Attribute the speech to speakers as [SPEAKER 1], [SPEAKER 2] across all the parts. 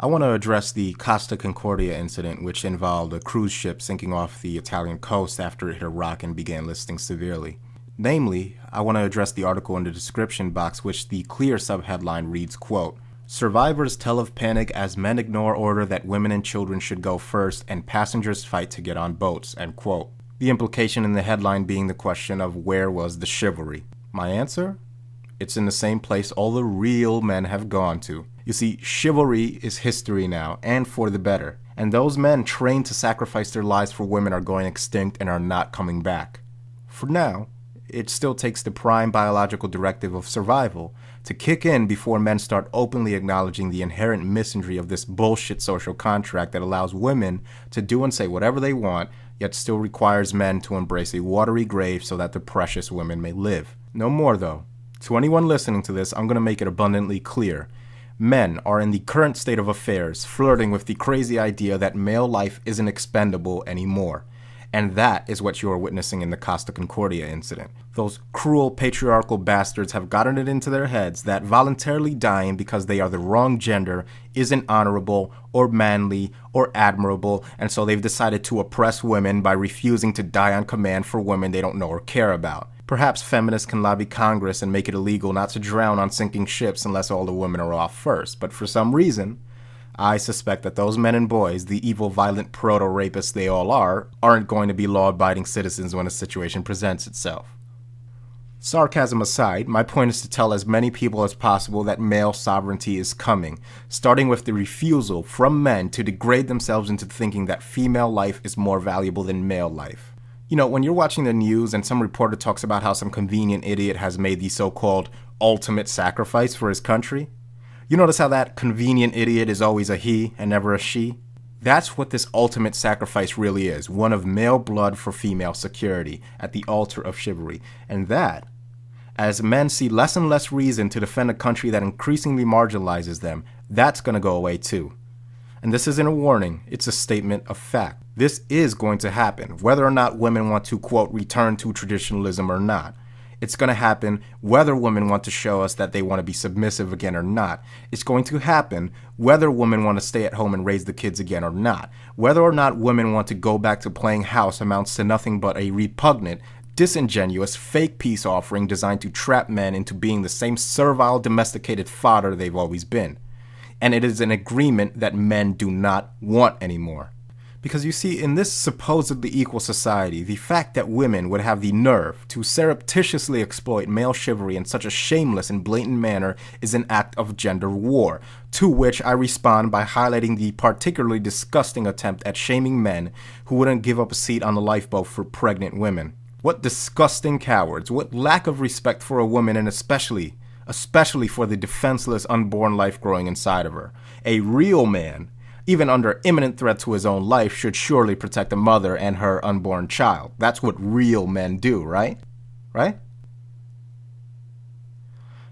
[SPEAKER 1] I want to address the Costa Concordia incident, which involved a cruise ship sinking off the Italian coast after it hit a rock and began listing severely. Namely, I want to address the article in the description box, which the clear subheadline reads, quote, "Survivors tell of panic as men ignore order that women and children should go first and passengers fight to get on boats," end quote. The implication in the headline being the question of where was the chivalry. My answer? It's in the same place all the real men have gone to. You see, chivalry is history now, and for the better. And those men trained to sacrifice their lives for women are going extinct and are not coming back. For now, it still takes the prime biological directive of survival to kick in before men start openly acknowledging the inherent misandry of this bullshit social contract that allows women to do and say whatever they want, yet still requires men to embrace a watery grave so that the precious women may live. No more, though. To anyone listening to this, I'm going to make it abundantly clear. Men are in the current state of affairs flirting with the crazy idea that male life isn't expendable anymore. And that is what you are witnessing in the Costa Concordia incident. Those cruel patriarchal bastards have gotten it into their heads that voluntarily dying because they are the wrong gender isn't honorable or manly or admirable, and so they've decided to oppress women by refusing to die on command for women they don't know or care about. Perhaps feminists can lobby Congress and make it illegal not to drown on sinking ships unless all the women are off first, but for some reason, I suspect that those men and boys, the evil, violent proto-rapists they all are, aren't going to be law-abiding citizens when a situation presents itself. Sarcasm aside, my point is to tell as many people as possible that male sovereignty is coming, starting with the refusal from men to degrade themselves into thinking that female life is more valuable than male life. You know, when you're watching the news and some reporter talks about how some convenient idiot has made the so-called ultimate sacrifice for his country, you notice how that convenient idiot is always a he and never a she? That's what this ultimate sacrifice really is, one of male blood for female security at the altar of chivalry. And that, as men see less and less reason to defend a country that increasingly marginalizes them, that's going to go away too. And this isn't a warning, it's a statement of fact. This is going to happen, whether or not women want to, quote, return to traditionalism or not. It's going to happen whether women want to show us that they want to be submissive again or not. It's going to happen whether women want to stay at home and raise the kids again or not. Whether or not women want to go back to playing house amounts to nothing but a repugnant, disingenuous, fake peace offering designed to trap men into being the same servile, domesticated fodder they've always been. And it is an agreement that men do not want anymore. Because you see, in this supposedly equal society, the fact that women would have the nerve to surreptitiously exploit male chivalry in such a shameless and blatant manner is an act of gender war, to which I respond by highlighting the particularly disgusting attempt at shaming men who wouldn't give up a seat on the lifeboat for pregnant women. What disgusting cowards, what lack of respect for a woman, and especially for the defenseless unborn life growing inside of her. A real man, even under imminent threat to his own life, should surely protect the mother and her unborn child. That's what real men do, right? Right?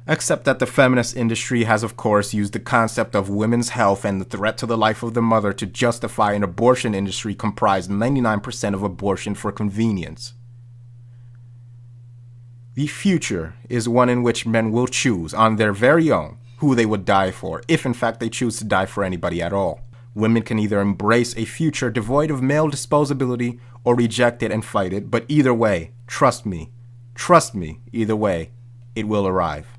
[SPEAKER 1] Except that the feminist industry has, of course, used the concept of women's health and the threat to the life of the mother to justify an abortion industry comprised 99% of abortion for convenience. The future is one in which men will choose, on their very own, who they would die for, if in fact they choose to die for anybody at all. Women can either embrace a future devoid of male disposability or reject it and fight it, but either way, trust me, either way, it will arrive.